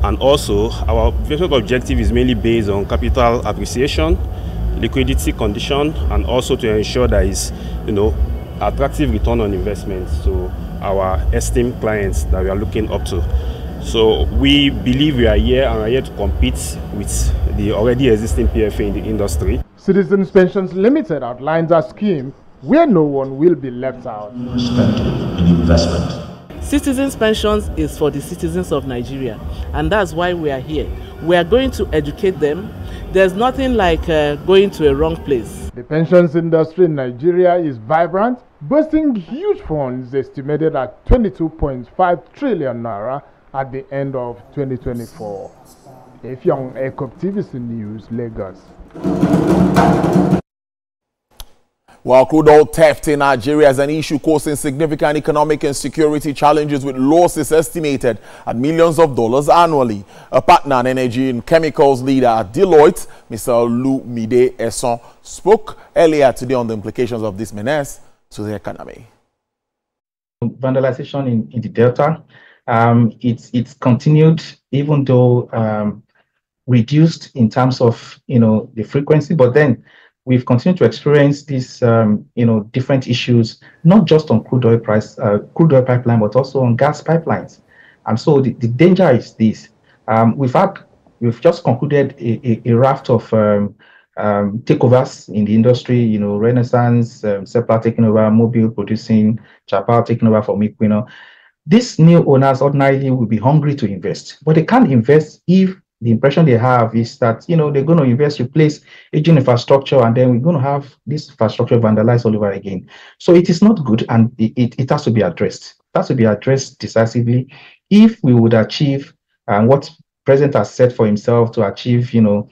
And also, our investment objective is mainly based on capital appreciation, liquidity condition, and also to ensure that is, attractive return on investment to our esteemed clients that we are looking up to. So we believe we are here and are here to compete with the already existing PFA in the industry. Citizens Pensions Limited outlines a scheme where no one will be left out. In investment. Citizens Pensions is for the citizens of Nigeria, and that's why we are here. We are going to educate them. There's nothing like going to a wrong place. The pensions industry in Nigeria is vibrant, boasting huge funds estimated at 22.5 trillion naira at the end of 2024. Efyong Ekop, TVC News, Lagos. While crude oil theft in Nigeria is an issue causing significant economic and security challenges with losses estimated at millions of dollars annually, a partner and energy and chemicals leader at Deloitte, Mr. Lumide Esson, spoke earlier today on the implications of this menace to the economy. Vandalization in the Delta, it's continued, even though reduced in terms of the frequency, but then we've continued to experience these, different issues, not just on crude oil pipeline, but also on gas pipelines. And so the danger is this: we've just concluded a raft of takeovers in the industry. Renaissance, Seplat taking over, Mobile producing, Chapal taking over for Miquino. These new owners ordinarily will be hungry to invest, but they can't invest if the impression they have is that, they're going to invest, replace aging infrastructure, and then we're going to have this infrastructure vandalized all over again. So it is not good, and it has to be addressed. It has to be addressed decisively. If we would achieve what President has set for himself to achieve, 2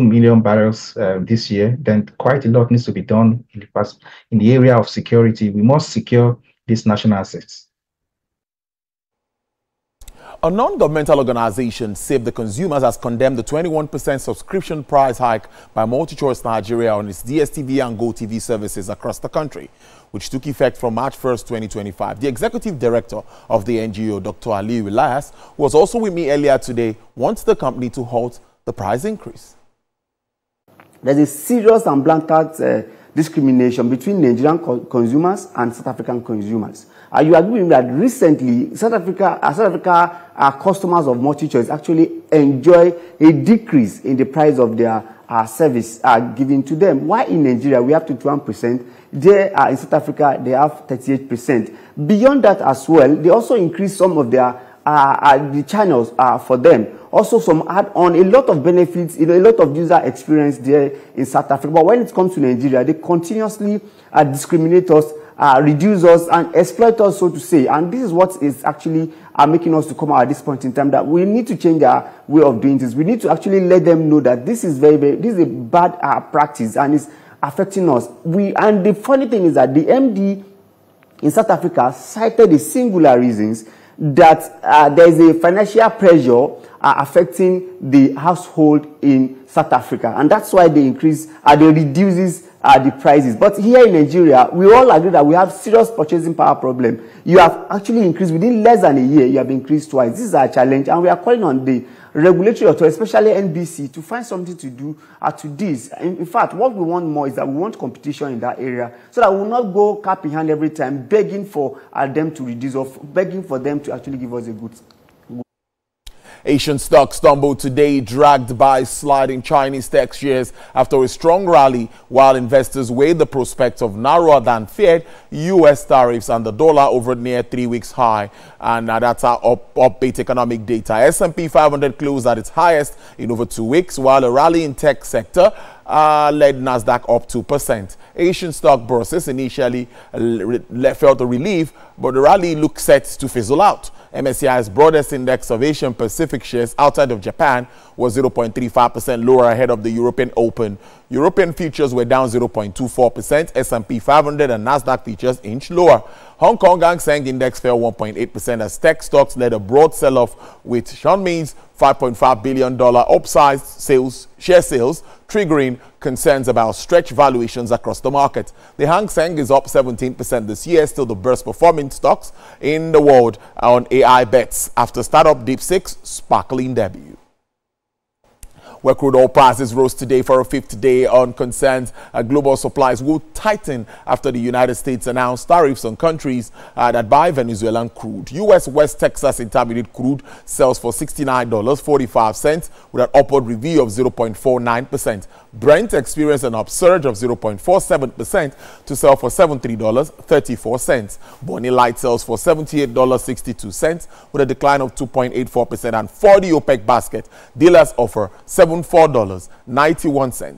million barrels this year, then quite a lot needs to be done in the area of security. We must secure these national assets. A non-governmental organization, Save the Consumers, has condemned the 21% subscription price hike by MultiChoice Nigeria on its DSTV and GoTV services across the country, which took effect from March 1st, 2025. The executive director of the NGO, Dr. Ali Elias, who was also with me earlier today, wants the company to halt the price increase. There's a serious and blatant discrimination between Nigerian consumers and South African consumers. You agree with me that recently South Africa customers of MultiChoice actually enjoy a decrease in the price of their service given to them. Why in Nigeria we have 21%, there in South Africa they have 38%. Beyond that as well, they also increase some of their the channels for them. Also some add on a lot of benefits, a lot of user experience there in South Africa. But when it comes to Nigeria, they continuously discriminate us, reduce us, and exploit us, so to say. And this is what is actually making us to come out at this point in time, that we need to change our way of doing this. We need to actually let them know that this is this is a bad practice and it's affecting us. And the funny thing is that the MD in South Africa cited the singular reasons that there is a financial pressure affecting the household in South Africa, and that's why they reduces the prices. But here in Nigeria, we all agree that we have serious purchasing power problem. You have actually increased within less than a year. You have increased twice. This is our challenge, and we are calling on the regulatory authority, especially NBC, to find something to do to this. In fact, what we want more is that we want competition in that area, so that we will not go cap in hand every time begging for them to reduce or begging for them to actually give us a good. Asian stocks stumbled today, dragged by sliding Chinese tech shares after a strong rally, while investors weighed the prospect of narrower than feared U.S. tariffs and the dollar over near 3 weeks high. And that's our upbeat economic data. S&P 500 closed at its highest in over 2 weeks, while a rally in tech sector led Nasdaq up 2%. Asian stock bourses initially felt a relief, but the rally looks set to fizzle out. MSCI's broadest index of Asian Pacific shares outside of Japan was 0.35% lower ahead of the European Open. European futures were down 0.24%, S&P 500 and Nasdaq futures inched lower. Hong Kong Hang Seng Index fell 1.8% as tech stocks led a broad sell-off, with Xiaomi's $5.5 billion upsized share sales triggering concerns about stretched valuations across the market. The Hang Seng is up 17% this year, still the best performing stocks in the world on AI bets after startup DeepSeek's sparkling debut. Where crude oil prices rose today for a fifth day on concerns global supplies will tighten after the United States announced tariffs on countries that buy Venezuelan crude. U.S. West Texas Intermediate crude sells for $69.45 with an upward review of 0.49%. Brent experienced an upsurge of 0.47% to sell for $73.34. Bonny Light sells for $78.62 with a decline of 2.84%. And for the OPEC basket, dealers offer $74.91.